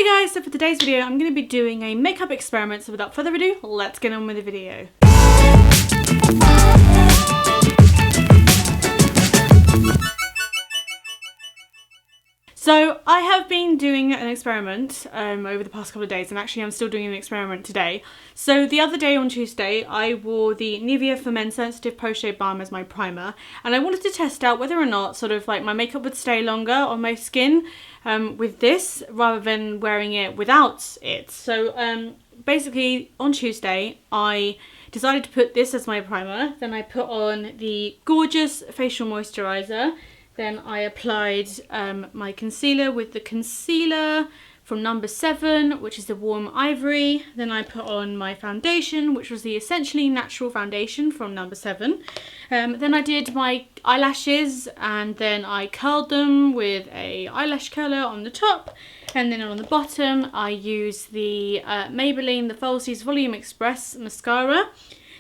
Hey guys, so for today's video I'm going to be doing a makeup experiment, so without further ado, let's get on with the video. So I have been doing an experiment over the past couple of days, and actually I'm still doing an experiment today. So the other day on Tuesday I wore the Nivea for Men Sensitive Post Shave Balm as my primer, and I wanted to test out whether or not sort of like my makeup would stay longer on my skin with this rather than wearing it without it. So basically on Tuesday I decided to put this as my primer, then I put on the gorgeous facial moisturiser. Then I applied my concealer with the concealer from number 7, which is the Warm Ivory. Then I put on my foundation, which was the Essentially Natural Foundation from number 7. Then I did my eyelashes, and then I curled them with a eyelash curler on the top. And then on the bottom, I used the Maybelline The Falsies Volume Express mascara.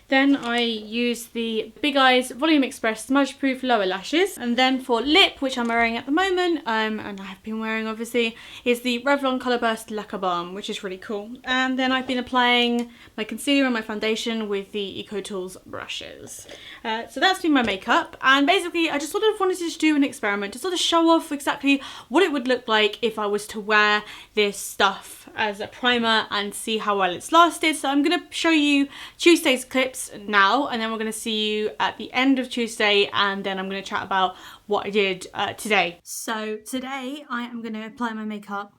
Then I used the Big Eyes Volume Express Smudge Proof Lower Lashes. And then for lip, which I'm wearing at the moment, and I have been wearing obviously, is the Revlon Colour Burst Lacquer Balm, which is really cool. And then I've been applying my concealer and my foundation with the EcoTools brushes. So that's been my makeup, and basically I just sort of wanted to do an experiment to sort of show off exactly what it would look like if I was to wear this stuff as a primer and see how well it's lasted. So I'm going to show you Tuesday's clips now, and then we're going to see you at the end of Tuesday, and then I'm going to chat about what I did today. So today I am going to apply my makeup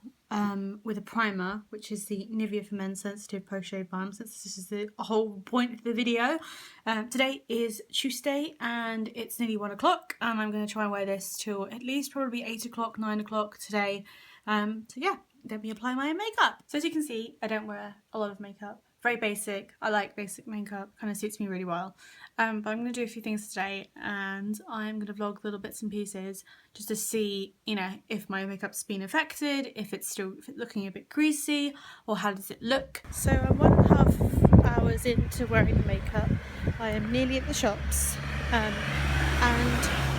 with a primer, which is the Nivea for Men Sensitive Post Shave Balm, since this is the whole point of the video. Today is Tuesday and it's nearly 1 o'clock, and I'm going to try and wear this till at least probably 8 o'clock, 9 o'clock today. So yeah, let me apply my makeup. So as you can see, I don't wear a lot of makeup. Very basic. I like basic makeup, kind of suits me really well. But I'm going to do a few things today, and I'm going to vlog little bits and pieces just to see, you know, if my makeup's been affected, if it's looking a bit greasy, or how does it look. So I'm 1.5 hours into wearing the makeup. I am nearly at the shops, and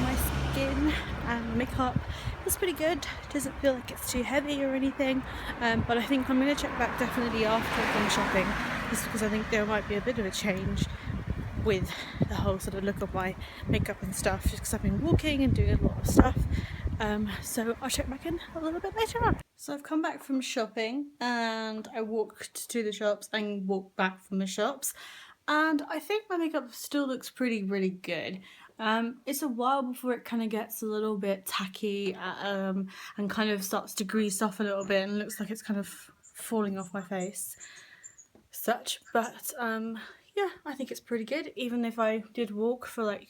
my skin and makeup is pretty good. Doesn't feel like it's too heavy or anything, but I think I'm going to check back definitely after I've gone shopping, just because I think there might be a bit of a change with the whole sort of look of my makeup and stuff, just because I've been walking and doing a lot of stuff. So I'll check back in a little bit later on. So I've come back from shopping, and I walked to the shops and walked back from the shops, and I think my makeup still looks really good. It's a while before it kind of gets a little bit tacky and kind of starts to grease off a little bit and looks like it's kind of falling off my face such, but yeah, I think it's pretty good. Even if I did walk for like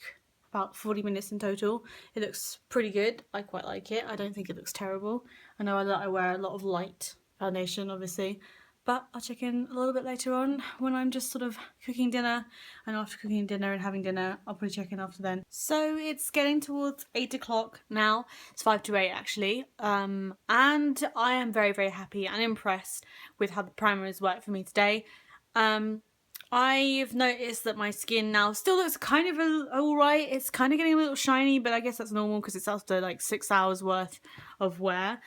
about 40 minutes in total, it looks pretty good. I quite like it. I don't think it looks terrible. I know I wear a lot of light foundation obviously, but I'll check in a little bit later on when I'm just sort of cooking dinner, and after cooking dinner and having dinner, I'll probably check in after then. So it's getting towards 8 o'clock now. It's 5 to 8 actually, and I am very happy and impressed with how the primer has worked for me today. I've noticed that my skin now still looks kind of alright. It's kind of getting a little shiny, but I guess that's normal because it's after like 6 hours worth of wear.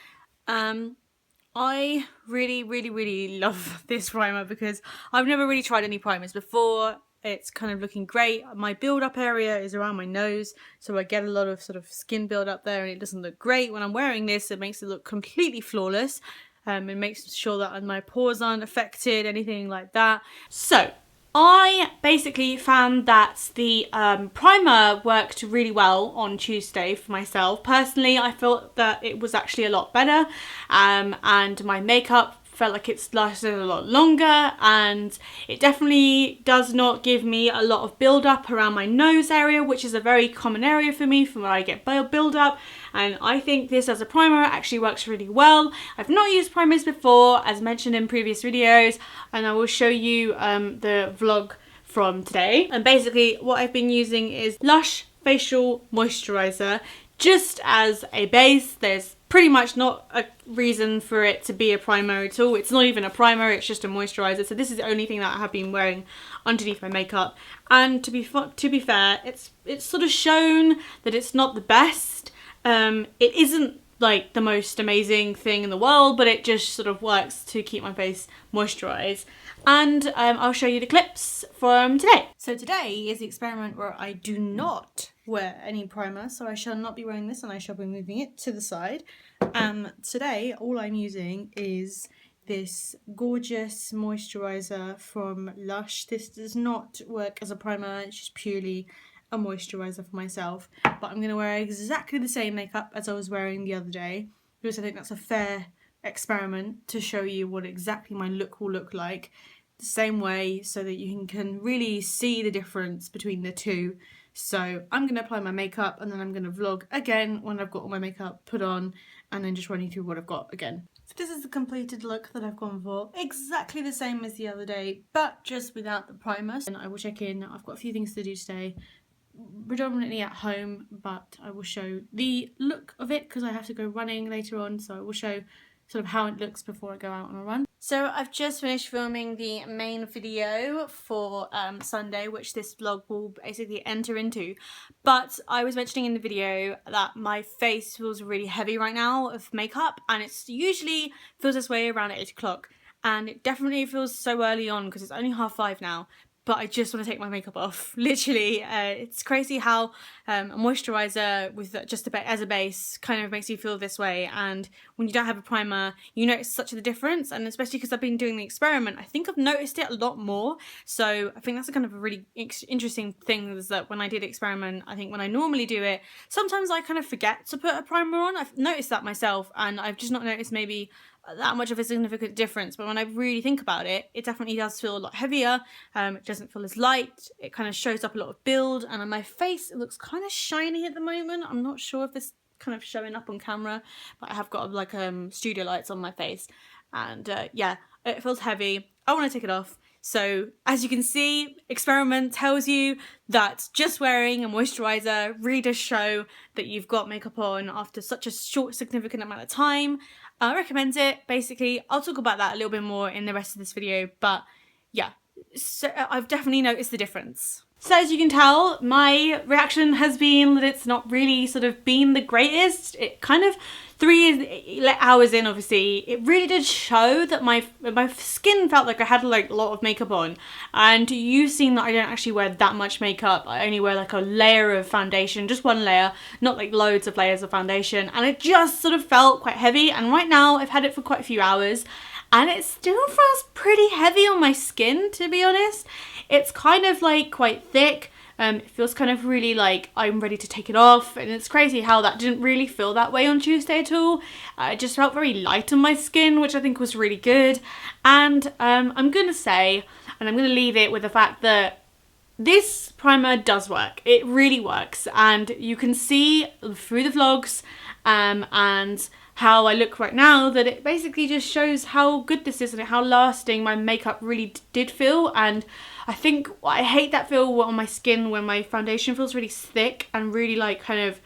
I really love this primer because I've never really tried any primers before. It's kind of looking great. My build-up area is around my nose, so I get a lot of sort of skin build-up there, and it doesn't look great. When I'm wearing this, it makes it look completely flawless. It makes sure that my pores aren't affected, anything like that. So I basically found that the primer worked really well on Tuesday for myself. Personally, I felt that it was actually a lot better, and my makeup felt like it's lasted a lot longer, and it definitely does not give me a lot of build up around my nose area, which is a very common area for me from where I get build up, and I think this as a primer actually works really well. I've not used primers before, as mentioned in previous videos, and I will show you the vlog from today. And basically what I've been using is Lush Facial Moisturiser just as a base. There's pretty much not a reason for it to be a primer at all. It's not even a primer, it's just a moisturiser. So this is the only thing that I have been wearing underneath my makeup. And to be fair, it's sort of shown that it's not the best. It isn't like the most amazing thing in the world, but it just sort of works to keep my face moisturized. And I'll show you the clips from today. So today is the experiment where I do not wear any primer, so I shall not be wearing this and I shall be moving it to the side. Today all I'm using is this gorgeous moisturizer from Lush. This does not work as a primer, it's just purely a moisturizer for myself, but I'm going to wear exactly the same makeup as I was wearing the other day, because I think that's a fair experiment to show you what exactly my look will look like the same way, so that you can really see the difference between the two. So I'm going to apply my makeup and then I'm going to vlog again when I've got all my makeup put on, and then just run you through what I've got again. So this is the completed look that I've gone for, exactly the same as the other day, but just without the primer. And I will check in. I've got a few things to do today, predominantly at home, but I will show the look of it because I have to go running later on, so I will show sort of how it looks before I go out on a run. So I've just finished filming the main video for Sunday, which this vlog will basically enter into, but I was mentioning in the video that my face feels really heavy right now of makeup, and it's usually feels this way around 8 o'clock, and it definitely feels so early on because it's only 5:30 now. But I just want to take my makeup off. Literally, it's crazy how a moisturizer with just a bit as a base kind of makes you feel this way, and when you don't have a primer, you notice such a difference. And especially because I've been doing the experiment, I think I've noticed it a lot more. So I think that's a kind of a really interesting thing, is that when I did experiment, I think when I normally do it, sometimes I kind of forget to put a primer on. I've noticed that myself, and I've just not noticed maybe that much of a significant difference, but when I really think about it, it definitely does feel a lot heavier. It doesn't feel as light, it kind of shows up a lot of build, and on my face it looks kind of shiny at the moment. I'm not sure if this kind of showing up on camera, but I have got like studio lights on my face, and yeah, it feels heavy. I want to take it off. So as you can see, experiment tells you that just wearing a moisturizer really does show that you've got makeup on after such a short significant amount of time. I recommend it. Basically, I'll talk about that a little bit more in the rest of this video, but yeah, so I've definitely noticed the difference. So as you can tell, my reaction has been that it's not really sort of been the greatest. It kind of 3 hours in, obviously, it really did show that my skin felt like I had like a lot of makeup on, and you've seen that I don't actually wear that much makeup. I only wear like a layer of foundation, just one layer, not like loads of layers of foundation, and it just sort of felt quite heavy. And right now I've had it for quite a few hours and it still feels pretty heavy on my skin, to be honest. It's kind of like quite thick. It feels kind of really like I'm ready to take it off, and it's crazy how that didn't really feel that way on Tuesday at all. It just felt very light on my skin, which I think was really good. And I'm gonna say, and I'm gonna leave it with the fact that this primer does work. It really works, and you can see through the vlogs and how I look right now that it basically just shows how good this is and how lasting my makeup really did feel. And I think I hate that feel on my skin when my foundation feels really thick and really like kind of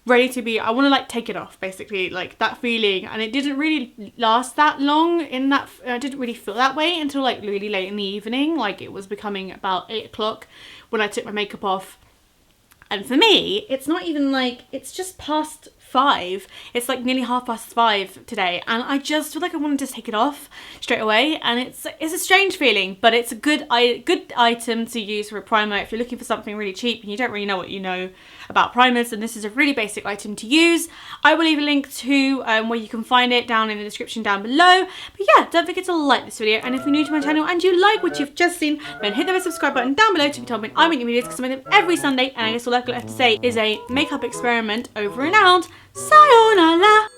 ready to be, I want to like take it off, basically, like that feeling. And it didn't really last that long in that, I didn't really feel that way until like really late in the evening. Like it was becoming about 8 o'clock when I took my makeup off. And for me, it's not even like, it's just past 5. It's like nearly 5:30 today, and I just feel like I wanted to take it off straight away. And it's a strange feeling, but it's a good item to use for a primer if you're looking for something really cheap and you don't really know what you know about primers. And this is a really basic item to use. I will leave a link to where you can find it down in the description down below. But yeah, don't forget to like this video, and if you're new to my channel and you like what you've just seen, then hit the red subscribe button down below to be told when I make new videos, because I make them every Sunday. And I guess all I've got left to say is a makeup experiment over and out. Sayonara!